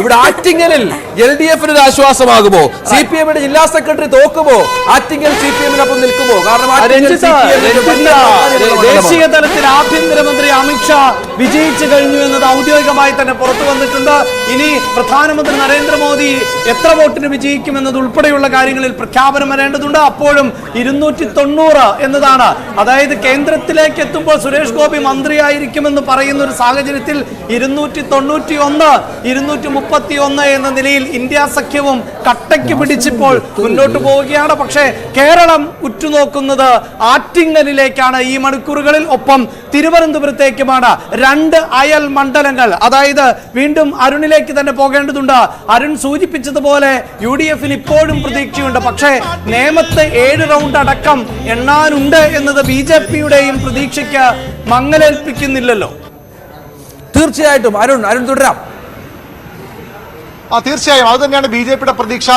ഇവിടെ ആറ്റിങ്ങലിൽ LDF-ന് ഒരു ആശ്വാസമാകുമോ? CPM-ന്റെ ജില്ലാ സെക്രട്ടറി തോക്കുമോ? ആറ്റിങ്ങൽ CPM-നൊപ്പം നിൽക്കുമോ? കാരണം ദേശീയ തലത്തിൽ ആഭ്യന്തരമന്ത്രി അമിത്ഷാ വിജയിച്ചു കഴിഞ്ഞു എന്നത് ഔദ്യോഗികമായി തന്നെ പുറത്തു വന്നിട്ടുണ്ട്. ഇനി പ്രധാനമന്ത്രി നരേന്ദ്രമോദി എത്ര വോട്ടിന് വിജയിക്കുമെന്നത് ഉൾപ്പെടെയുള്ള കാര്യങ്ങളിൽ പ്രഖ്യാപനം വരേണ്ടതുണ്ട്. അപ്പോഴും 290 എന്നതാണ്, അതായത് കേന്ദ്രത്തിലേക്ക് എത്തുമ്പോൾ സുരേഷ് ഗോപി മന്ത്രിയായിരിക്കുമെന്ന് പറയുന്ന ഒരു സാഹചര്യത്തിൽ 291, 231 എന്ന നിലയിൽ ഇന്ത്യ സഖ്യവും കട്ടയ്ക്ക് പിടിച്ചിപ്പോൾ മുന്നോട്ട് പോവുകയാണ്. പക്ഷേ കേരളം ഉറ്റുനോക്കുന്നത് ആറ്റിങ്ങലിലേക്കാണ് ഈ മണിക്കൂറുകളിൽ. ഒപ്പം തിരുവനന്തപുരത്തേക്കുമാണ്. 2 അയൽ മണ്ഡലങ്ങൾ. അതായത് വീണ്ടും അരുണിലേക്ക് തന്നെ പോകേണ്ടതുണ്ട്. അരുൺ സൂചിപ്പിച്ചതുപോലെ UDF-ന് ഇപ്പോഴും പ്രതീക്ഷയുണ്ട്. പക്ഷേ നേമത്ത് 7 റൗണ്ട് അടക്കം എണ്ണാനുണ്ട് എന്നത് BJP-യുടെയും പ്രതീക്ഷയ്ക്ക് മങ്ങലേൽപ്പിക്കുന്നില്ലല്ലോ. തീർച്ചയായിട്ടും അരുൺ തുടരാം. തീർച്ചയായും അത് തന്നെയാണ് BJP-യുടെ പ്രതീക്ഷ.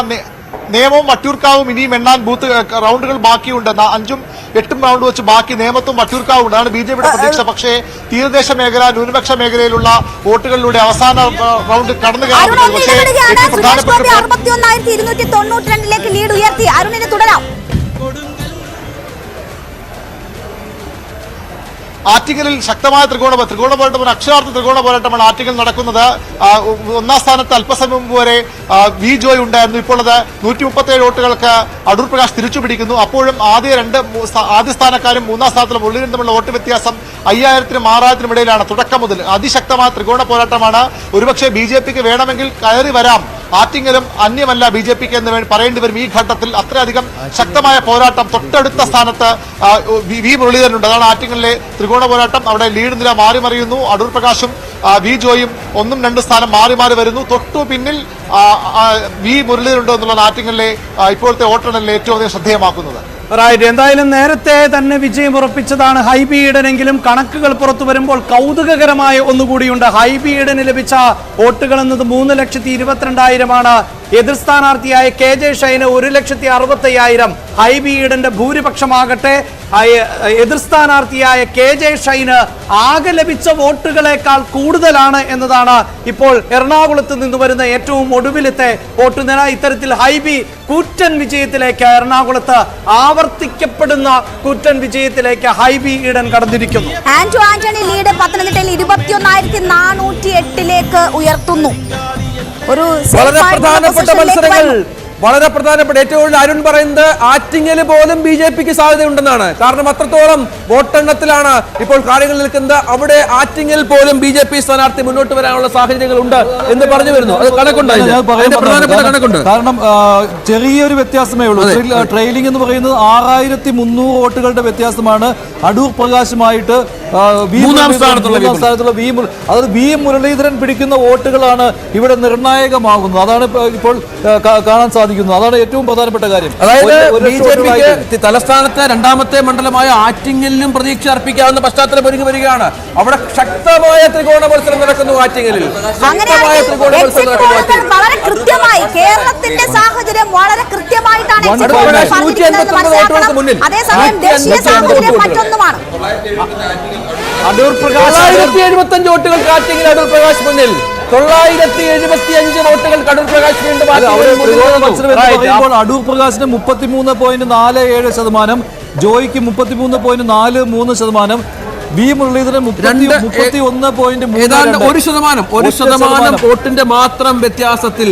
നേമവും വട്ടിയൂർക്കാവും ഇനിയും എണ്ണാൻ ബൂത്ത് റൗണ്ടുകൾ ബാക്കിയുണ്ട്. 5ഉം 8ഉം റൗണ്ട് വെച്ച് ബാക്കി നേമത്തും വട്ടിയൂർക്കാവും ഉണ്ട്. അതാണ് BJP-യുടെ പ്രതീക്ഷ. പക്ഷേ തീരദേശ മേഖല, ന്യൂനപക്ഷ മേഖലയിലുള്ള വോട്ടുകളിലൂടെ അവസാന റൗണ്ട് കടന്നു കയറാൻ ലീഡ് ഉയർത്തി. അരുണിനെ തുടരാം. ആറ്റിങ്ങലിൽ ശക്തമായ ത്രികോണ പോരാട്ടം, അക്ഷരാർത്ഥ ത്രികോണ പോരാട്ടമാണ് ആറ്റിങ്ങൽ നടക്കുന്നത്. 1ാം സ്ഥാനത്ത് അല്പസമയം മുമ്പ് വരെ വി ജോയ് ഉണ്ടായിരുന്നു. ഇപ്പോൾ അത് 137 വോട്ടുകൾക്ക് അടൂർ പ്രകാശ് തിരിച്ചു പിടിക്കുന്നു. അപ്പോഴും ആദ്യ സ്ഥാനക്കാരും 3ാം സ്ഥാനത്തിലും മുരളീധരൻ തമ്മിലുള്ള വോട്ട് വ്യത്യാസം 5000-നും 6000-നും ഇടയിലാണ്. തുടക്കം മുതൽ അതിശക്തമായ ത്രികോണ പോരാട്ടമാണ്. ഒരുപക്ഷെ BJP-ക്ക് വേണമെങ്കിൽ കയറി വരാം. ആറ്റിങ്ങലും അന്യമല്ല BJP-ക്ക് എന്ന് പറയേണ്ടി വരും. ഈ ഘട്ടത്തിൽ അത്രയധികം ശക്തമായ പോരാട്ടം തൊട്ടടുത്ത സ്ഥാനത്ത് വി മുരളീധരനുണ്ട്. അതാണ് ആറ്റിങ്ങലിലെ ത്രികോണ പോരാട്ടം. അവിടെ ലീഡ് നില മാറി മറിയുന്നു. അടൂർ പ്രകാശും വി ജോയും 1ഉം 2 സ്ഥാനം മാറി മാറി വരുന്നു. തൊട്ടു പിന്നിൽ വി മുരളീധരനുണ്ട് എന്നുള്ളതാണ് ആറ്റിങ്ങലിലെ ഇപ്പോഴത്തെ വോട്ടെണ്ണലിൽ ഏറ്റവും അധികം ശ്രദ്ധേയമാക്കുന്നത്. എന്തായാലും നേരത്തെ തന്നെ വിജയം ഉറപ്പിച്ചതാണ് ഹൈബി ഈഡനെങ്കിലും കണക്കുകൾ പുറത്തു വരുമ്പോൾ കൗതുകകരമായ ഒന്നുകൂടിയുണ്ട്. ഹൈബി ഈഡന് ലഭിച്ച വോട്ടുകൾ എന്നത് 3,22,000 എതിർ സ്ഥാനാർത്ഥിയായ KJ ഷൈന് 1,60,5000. ഹൈബി ഈഡന്റെ ഭൂരിപക്ഷമാകട്ടെ എതിർ സ്ഥാനാർത്ഥിയായ KJ ഷൈന് ആകെ ലഭിച്ച വോട്ടുകളെക്കാൾ കൂടുതലാണ് എന്നതാണ് ഇപ്പോൾ എറണാകുളത്ത് നിന്ന് വരുന്ന ഏറ്റവും ഒടുവിലത്തെ വോട്ട് നില. ഇത്തരത്തിൽ ഹൈബി കൂറ്റൻ വിജയത്തിലേക്ക്, എറണാകുളത്ത് ആവർത്തിക്കപ്പെടുന്ന കൂറ്റൻ വിജയത്തിലേക്ക് ഹൈബി ഈഡൻ കടന്നിരിക്കുന്നു. ആന്റണി ലീഡ് പത്തനംതിട്ടയിൽ 21,408 ഉയർത്തുന്നു. ഒരു വളരെ പ്രധാനപ്പെട്ട മത്സരങ്ങൾ, വളരെ പ്രധാനപ്പെട്ട. ഏറ്റവും കൂടുതൽ അരുൺ പറയുന്നത് ആറ്റിങ്ങല് പോലും BJP-ക്ക് സാധ്യതയുണ്ടെന്നാണ്. കാരണം അത്രത്തോളം വോട്ടെണ്ണത്തിലാണ് ഇപ്പോൾ കാര്യങ്ങൾ നിൽക്കുന്നത്. അവിടെ ആറ്റിങ്ങൽ പോലും BJP സ്ഥാനാർത്ഥി മുന്നോട്ട് വരാനുള്ള സാഹചര്യങ്ങളുണ്ട് എന്ന് പറഞ്ഞു വരുന്നു. അത് കണക്കുണ്ട്, പ്രധാനപ്പെട്ട കണക്കുണ്ട്. കാരണം ചെറിയൊരു വ്യത്യാസമേ ഉള്ളൂ. ട്രെയിലിംഗ് എന്ന് പറയുന്നത് 6300 വോട്ടുകളുടെ വ്യത്യാസമാണ് അടൂർ പ്രകാശുമായിട്ട്. 3ാം സ്ഥാനത്തുള്ള അതായത് വി മുരളീധരൻ പിടിക്കുന്ന വോട്ടുകളാണ് ഇവിടെ നിർണായകമാകുന്നത്. അതാണ് ഇപ്പോൾ കാണാൻ സാധിക്കുന്നത്. അതാണ് ഏറ്റവും പ്രധാനപ്പെട്ട കാര്യം. അതായത് BJP-ക്ക് തലസ്ഥാനത്തെ 2ാമത്തെ മണ്ഡലമായ ആറ്റിങ്ങലിലും പ്രതീക്ഷ അർപ്പിക്കാവുന്ന പശ്ചാത്തലം ഒരുങ്ങി വരികയാണ്. അവിടെ ശക്തമായ ത്രികോണ മത്സരം നടക്കുന്നു. ആറ്റിങ്ങലിൽ ശക്തമായ ത്രികോണ മത്സരം നടക്കുന്നു. വളരെ കൃത്യമായി കേരളത്തിന്റെ സാഹചര്യം വളരെ കൃത്യമായിട്ടാണ് മുന്നിൽ. അതേസമയം ദേശീയ സാഹചര്യം മറ്റൊന്നുമാണ്. അടൂർ പ്രകാശ് 975 വോട്ടുകൾക്ക് ആറ്റിങ്ങൽ അടൂർ പ്രകാശ് മുന്നിൽ. 975 വോട്ടുകൾ അടൂർ പ്രകാശ് വീണ്ടും അടൂർ പ്രകാശിന് 33.47%, ജോയിക്ക് 33.43%, വി മുരളീധരൻ 31.3%. ഏതാണ്ട് 1% വോട്ടിന്റെ മാത്രം വ്യത്യാസത്തിൽ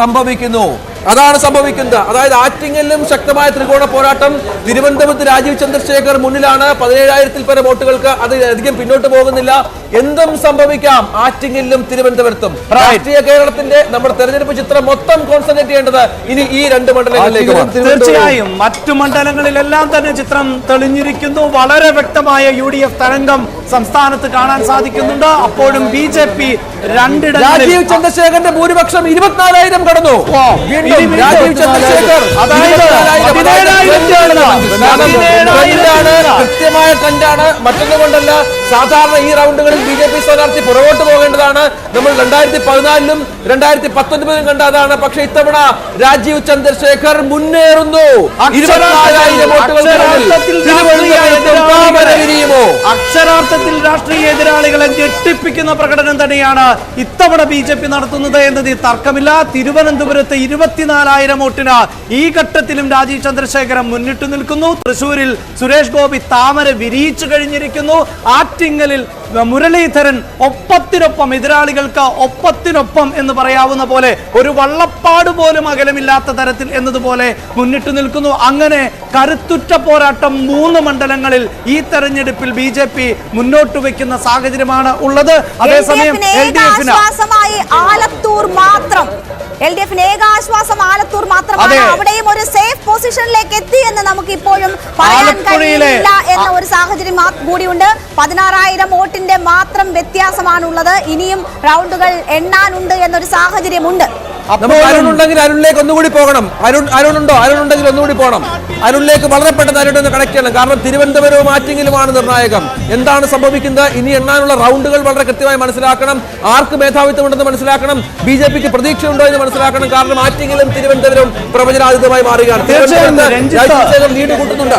സംഭവിക്കുന്നു. അതാണ് സംഭവിക്കുന്നത്. അതായത് ആറ്റിങ്ങലിലും ശക്തമായ ത്രികോണ പോരാട്ടം. തിരുവനന്തപുരത്ത് രാജീവ് ചന്ദ്രശേഖർ മുന്നിലാണ് 17,000-ൽ പരം വോട്ടുകൾക്ക്. അത് അധികം പിന്നോട്ട് പോകുന്നില്ല. എന്തും സംഭവിക്കാം ആറ്റിങ്ങലിലും തിരുവനന്തപുരത്തും. രാഷ്ട്രീയ കേരളത്തിന്റെ നമ്മുടെ തെരഞ്ഞെടുപ്പ് ചിത്രം മൊത്തം കോൺസെൻട്രേറ്റ് ചെയ്യേണ്ടത് ഇനി ഈ 2 മണ്ഡലങ്ങളിലേക്ക്. തീർച്ചയായും മറ്റു മണ്ഡലങ്ങളിലെല്ലാം തന്നെ ചിത്രം തെളിഞ്ഞിരിക്കുന്നു. വളരെ വ്യക്തമായ UDF തരംഗം സംസ്ഥാനത്ത് കാണാൻ സാധിക്കുന്നുണ്ട്. അപ്പോഴും BJP 2 രാജീവ് ചന്ദ്രശേഖരന്റെ ഭൂരിപക്ഷം 24,000 കടന്നു. രാജീവ് ചന്ദ്രശേഖർ കൃത്യമായ ട്രെൻഡാണ്. മറ്റൊന്നുകൊണ്ടല്ല, സാധാരണ ഈ റൗണ്ടുകളിൽ BJP സ്ഥാനാർത്ഥി പുറകോട്ട് പോകേണ്ടതാണ്. നമ്മൾ 2014-ലും 2019-ലും കണ്ട അതാണ്. പക്ഷെ ഇത്തവണ രാജീവ് ചന്ദ്രശേഖർ മുന്നേറുന്നു. 24,000 അക്ഷരാർത്ഥത്തിൽ രാഷ്ട്രീയ എതിരാളികളെ ഞെട്ടിപ്പിക്കുന്ന പ്രകടനം തന്നെയാണ് ഇത്തവണ BJP നടത്തുന്നത് എന്നതിൽ തർക്കമില്ല. തിരുവനന്തപുരത്ത് 24,000 വോട്ടിന് ഈ ഘട്ടത്തിലും രാജീവ് ചന്ദ്രശേഖരൻ മുന്നിട്ട് നിൽക്കുന്നു. തൃശൂരിൽ സുരേഷ് ഗോപി താമര വിരിയിച്ചു കഴിഞ്ഞിരിക്കുന്നു. ആറ്റിങ്ങലിൽ മുരളീധരൻ ഒപ്പത്തിനൊപ്പം, എതിരാളികൾക്ക് ഒപ്പത്തിനൊപ്പം എന്ന് പറയാവുന്ന പോലെ, ഒരു വള്ളപ്പാട് പോലും അകലമില്ലാത്ത തരത്തിൽ എന്നതുപോലെ മുന്നിട്ട് നിൽക്കുന്നു. അങ്ങനെ കരുത്തുറ്റ പോരാട്ടം 3 മണ്ഡലങ്ങളിൽ ഈ തെരഞ്ഞെടുപ്പിൽ BJP മുന്നോട്ട് വെക്കുന്ന സാഹചര്യമാണ് ഉള്ളത്. അതേസമയം LDFിന് ഏക ആശ്വാസം ആലത്തൂർ മാത്രമാണ്. അവിടെയും ഒരു സേഫ് പൊസിഷനിലേക്ക് എത്തി എന്ന് നമുക്ക് ഇപ്പോഴും പറയാൻ കഴിയില്ല എന്ന ഒരു സാഹചര്യം കൂടിയുണ്ട്. 16,000 വോട്ടിന്റെ മാത്രം വ്യത്യാസമാണുള്ളത്. ഇനിയും റൗണ്ടുകൾ എണ്ണാനുണ്ട് എന്നൊരു സാഹചര്യമുണ്ട്. അരുണുണ്ടെങ്കിൽ അരുണിലേക്ക് ഒന്നുകൂടി പോകണം. അരുണുണ്ടെങ്കിൽ ഒന്നുകൂടി പോകണം. അരുണിലേക്ക് വളരെ പെട്ടെന്ന് അരുൺ കണക്ട് ചെയ്യണം. കാരണം തിരുവനന്തപുരവും ആറ്റിങ്ങലുമാണ് നിർണായകം. എന്താണ് സംഭവിക്കുന്നത്? ഇനി എണ്ണാനുള്ള റൗണ്ടുകൾ വളരെ കൃത്യമായി മനസ്സിലാക്കണം. ആർക്ക് മേധാവിത്വം ഉണ്ടെന്ന് മനസ്സിലാക്കണം. BJPക്ക് പ്രതീക്ഷയുണ്ടോ എന്ന് മനസ്സിലാക്കണം. കാരണം ആറ്റിങ്ങലും തിരുവനന്തപുരവും പ്രവചനാതീതമായി മാറുകയാണ്. ലീഡ് കൂട്ടുന്നുണ്ട്.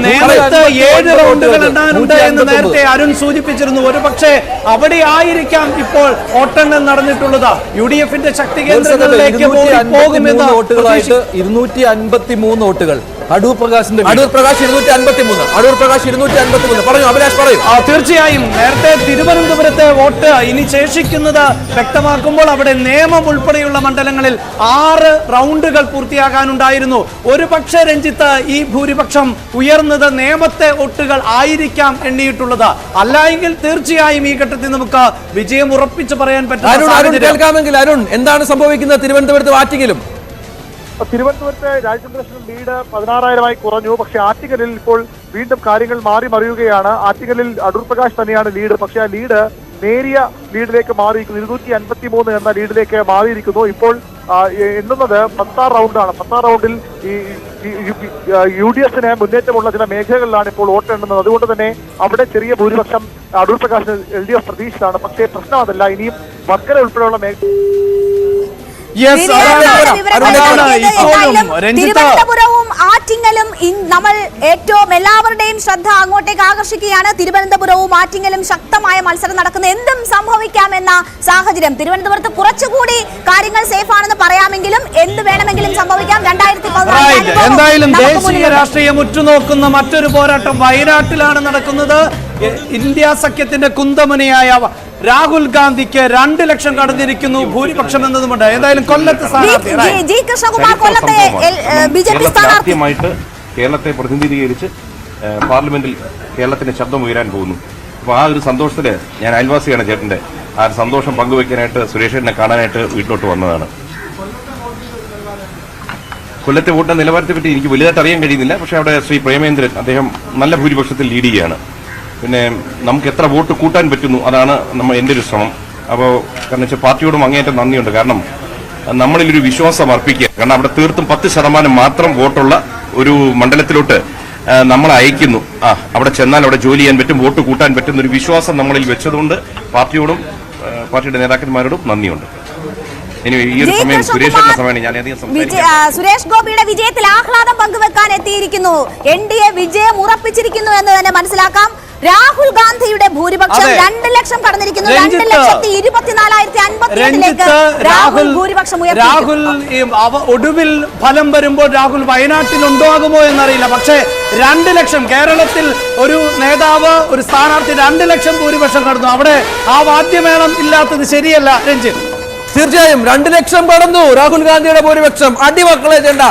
നേരത്തെ 7 റൗണ്ടുകൾ എണ്ണാനുണ്ട് എന്ന് നേരത്തെ അരുൺ സൂചിപ്പിച്ചിരുന്നു. ഒരു പക്ഷേ അവിടെ ആയിരിക്കാം ഇപ്പോൾ വോട്ടെണ്ണൽ നടന്നിട്ടുള്ളത്. UDFന്റെ ശക്തി കേന്ദ്രങ്ങളിലേക്ക് പോകുമെന്ന് വോട്ടുകളായിട്ട് 253 വോട്ടുകൾ. അടൂർ പ്രകാശ് 253. പറഞ്ഞു അഭിലാഷ്, പറയൂ. തീർച്ചയായും നേരത്തെ തിരുവനന്തപുരത്തെ വോട്ട് ഇനി ശേഷിക്കുന്നത് വ്യക്തമാക്കുമ്പോൾ അവിടെ നേമം ഉൾപ്പെടെയുള്ള മണ്ഡലങ്ങളിൽ 6 റൗണ്ടുകൾ പൂർത്തിയാകാനുണ്ടായിരുന്നു. ഒരു പക്ഷേ രഞ്ജിത്ത്, ഈ ഭൂരിപക്ഷം ഉയർന്നത് നേമത്തെ വോട്ടുകൾ ആയിരിക്കാം എണ്ണിയിട്ടുള്ളത്. അല്ല എങ്കിൽ തീർച്ചയായും ഈ ഘട്ടത്തിൽ നമുക്ക് വിജയം ഉറപ്പിച്ച് പറയാൻ പറ്റും. അരുൺ, എന്താണ് സംഭവിക്കുന്നത് തിരുവനന്തപുരത്ത് ആറ്റിങ്ങലും? തിരുവനന്തപുരത്തെ രാജചന്ദ്രശേഖരൻ ലീഡ് 16,000 കുറഞ്ഞു. പക്ഷേ ആറ്റിങ്ങലിൽ ഇപ്പോൾ വീണ്ടും കാര്യങ്ങൾ മാറി മറിയുകയാണ്. ആറ്റിങ്ങലിൽ അടൂർ പ്രകാശ് തന്നെയാണ് ലീഡ്. പക്ഷേ ആ ലീഡ് നേരിയ ലീഡിലേക്ക് മാറിയിരിക്കുന്നു. 253 എന്ന ലീഡിലേക്ക് മാറിയിരിക്കുന്നു. ഇപ്പോൾ എണ്ണുന്നത് 16 റൗണ്ടാണ്. 16 റൗണ്ടിൽ ഈ UDFന് മുന്നേറ്റമുള്ള ചില മേഖലകളിലാണ് ഇപ്പോൾ വോട്ട് എണ്ണുന്നത്. അതുകൊണ്ട് തന്നെ അവിടെ ചെറിയ ഭൂരിപക്ഷം അടൂർ പ്രകാശ് LDF പ്രതീക്ഷിച്ചാണ്. പക്ഷേ പ്രശ്നം അതല്ല. ഇനിയും വർക്കല ഉൾപ്പെടെയുള്ള തിരുവനന്തപുരവും ആറ്റിങ്ങലും നമ്മൾ ഏറ്റവും എല്ലാവരുടെയും ശ്രദ്ധ അങ്ങോട്ടേക്ക് ആകർഷിക്കുകയാണ്. തിരുവനന്തപുരവും ആറ്റിങ്ങലും ശക്തമായ മത്സരം നടക്കുന്ന, എന്തും സംഭവിക്കാമെന്ന സാഹചര്യം. തിരുവനന്തപുരത്ത് കുറച്ചുകൂടി കാര്യങ്ങൾ സേഫ് ആണെന്ന് പറയാമെങ്കിലും എന്ത് വേണമെങ്കിലും സംഭവിക്കാം. 2014 എന്തായാലും ദേശീയ രാഷ്ട്രീയം ഉറ്റുനോക്കുന്ന മറ്റൊരു പോരാട്ടം വയനാട്ടിലാണ് നടക്കുന്നത്. ഇന്ത്യ സഖ്യത്തിന്റെ കുന്തമണിയായ രാഹുൽ ഗാന്ധിക്ക് 2 ലക്ഷം കടന്നിരിക്കുന്നു ഭൂരിപക്ഷം എന്നതുകൊണ്ട്. എന്തായാലും കൊല്ലത്ത് സ്ഥാനാർത്ഥിയായിട്ട് കേരളത്തെ പ്രതിനിധീകരിച്ച് പാർലമെന്റിൽ കേരളത്തിന്റെ ശബ്ദം ഉയരാൻ പോകുന്നു. അപ്പോൾ ആ ഒരു സന്തോഷത്തില് ഞാൻ അയൽവാസിയാണ് ചേട്ടന്റെ. ആ ഒരു സന്തോഷം പങ്കുവയ്ക്കാനായിട്ട് സുരേഷിനെ കാണാനായിട്ട് വീട്ടിലോട്ട് വന്നതാണ്. കൊല്ലത്തെ വോട്ടിന്റെ നിലവാരത്തെ പറ്റി എനിക്ക് വലുതായിട്ട് അറിയാൻ കഴിയുന്നില്ല. പക്ഷെ അവിടെ ശ്രീ പ്രേമേന്ദ്രൻ അദ്ദേഹം നല്ല ഭൂരിപക്ഷത്തിൽ ലീഡ് ചെയ്യുകയാണ്. പിന്നെ നമുക്ക് എത്ര വോട്ട് കൂട്ടാൻ പറ്റുന്നു അതാണ് എൻ്റെ ഒരു ശ്രമം. അപ്പോൾ കാരണം വെച്ചാൽ പാർട്ടിയോടും അങ്ങേയറ്റം നന്ദിയുണ്ട്. കാരണം നമ്മളിലൊരു വിശ്വാസം അർപ്പിക്കുക. കാരണം അവിടെ തീർത്തും 10% മാത്രം വോട്ടുള്ള ഒരു മണ്ഡലത്തിലോട്ട് നമ്മൾ അയക്കുന്നു. അവിടെ ചെന്നാൽ അവിടെ ജോലി ചെയ്യാൻ പറ്റും, വോട്ട് കൂട്ടാൻ പറ്റുന്ന ഒരു വിശ്വാസം നമ്മളിൽ വെച്ചതുകൊണ്ട് പാർട്ടിയോടും പാർട്ടിയുടെ നേതാക്കന്മാരോടും നന്ദിയുണ്ട്. ഇനി ഈ ഒരു സമയം സുരേഷിന്റെ സമയമാണ് ഞാൻ അധികം സംസാരിക്കുന്നത്. സുരേഷ് ഗോപിയുടെ വിജയത്തിൽ ആഹ്ലാദം പങ്കുവെക്കാൻ എത്തിയിരിക്കുന്നു. NDA വിജയം ഉറപ്പിച്ചിരിക്കുന്നു എന്ന് തന്നെ മനസ്സിലാക്കാം. രാഹുൽ ഗാന്ധിയുടെ ഭൂരിപക്ഷം 2 ലക്ഷം കടന്നിരിക്കുന്നു. 2,24,057 രാഹുൽ ഭൂരിപക്ഷം ഉയർത്തി. രാഹുൽ ഒടുവിൽ ഫലം വരുമ്പോൾ രാഹുൽ വയനാട്ടിൽ ഉണ്ടാകുമോ എന്നറിയില്ല. പക്ഷേ 2 ലക്ഷം കേരളത്തിൽ ഒരു നേതാവ്, ഒരു സ്ഥാനാർത്ഥി 2 ലക്ഷം ഭൂരിപക്ഷം കടന്നു. അവിടെ ആ വാദ്യമേളം ഇല്ലാത്തത് ശരിയല്ല രഞ്ജിത്ത്. തീർച്ചയായും 2 ലക്ഷം കടന്നു രാഹുൽ ഗാന്ധിയുടെ ഭൂരിപക്ഷം. അടിമക്കളെ ചെണ്ട